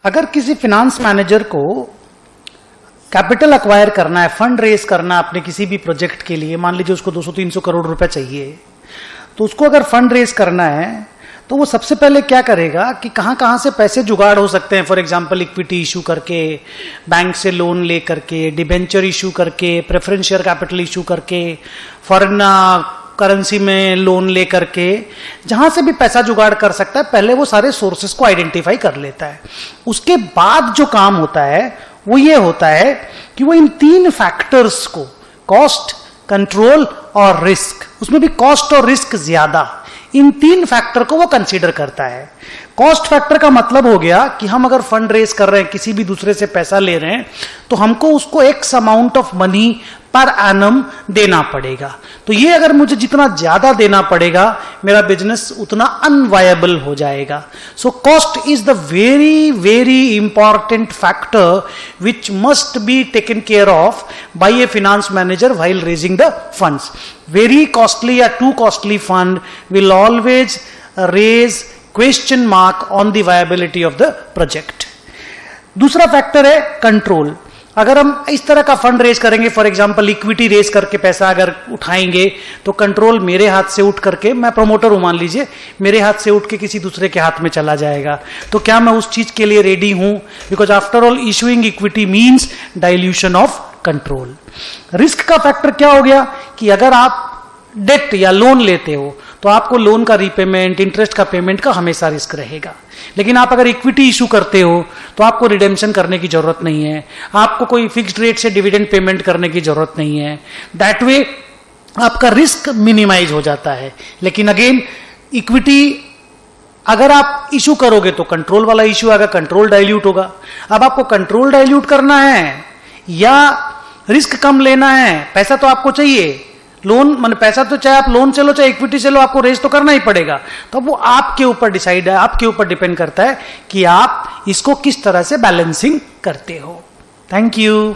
अगर किसी finance manager को कैपिटल अक्वायर करना है, फंड रेज करना अपने किसी भी प्रोजेक्ट के लिए, मान लीजिए उसको 200-300 करोड़ रुपए चाहिए, तो उसको अगर फंड रेज करना है तो वो सबसे पहले क्या करेगा कि कहां कहां से पैसे जुगाड़ हो सकते हैं। फॉर एग्जांपल इक्विटी इशू करके, बैंक से लोन ले करके, डिबेंचर इशू करके, प्रेफरेंस शेयर कैपिटल इशू करके, फॉरेन करेंसी में लोन ले करके, जहां से भी पैसा जुगाड़ कर सकता है पहले वो सारे सोर्सेस को आइडेंटिफाई कर लेता है। उसके बाद जो काम होता है वो ये होता है कि वो इन 3 फैक्टर्स को, कॉस्ट, कंट्रोल और रिस्क, उसमें भी कॉस्ट और रिस्क ज्यादा, इन 3 फैक्टर को वो कंसीडर करता है। कॉस्ट फैक्टर का मतलब हो गया कि हम अगर फंड रेज कर रहे हैं, किसी भी दूसरे से पैसा ले रहे हैं, तो हमको उसको x amount of money per annum देना पड़ेगा। तो ये अगर मुझे जितना ज्यादा देना पड़ेगा मेरा बिजनेस उतना अनवायबल हो जाएगा। So cost is the very very important factor which must be taken care of by a finance manager while raising the funds. Very costly या too costly fund will always raise question mark on the viability of the project. दूसरा factor है control. अगर हम इस तरह का fund raise करेंगे, for example equity raise करके पैसा अगर उठाएंगे, तो कंट्रोल मेरे हाथ से उठ करके, मैं प्रमोटर हूं मान लीजिए, मेरे हाथ से उठ के किसी दूसरे के हाथ में चला जाएगा। तो क्या मैं उस चीज के लिए रेडी हूं? Because after all issuing equity means dilution of control. Risk का फैक्टर क्या हो गया कि अगर आप डेट या लोन लेते हो तो आपको लोन का रीपेमेंट, इंटरेस्ट का पेमेंट का हमेशा रिस्क रहेगा। लेकिन आप अगर इक्विटी इशू करते हो तो आपको रिडेम्पशन करने की जरूरत नहीं है, आपको कोई फिक्स्ड रेट से डिविडेंड पेमेंट करने की जरूरत नहीं है। दैट वे आपका रिस्क मिनिमाइज हो जाता है। लेकिन अगेन इक्विटी अगर आप इशू करोगे तो कंट्रोल वाला इशू आएगा, कंट्रोल डाइल्यूट होगा। अब आपको कंट्रोल डाइल्यूट करना है या रिस्क कम लेना है, पैसा तो आपको चाहिए, लोन माने पैसा तो चाहे आप लोन से लो चाहे इक्विटी से लो, आपको रेज तो करना ही पड़ेगा। तो वो आपके ऊपर डिसाइड है, आपके ऊपर डिपेंड करता है कि आप इसको किस तरह से बैलेंसिंग करते हो। Thank you.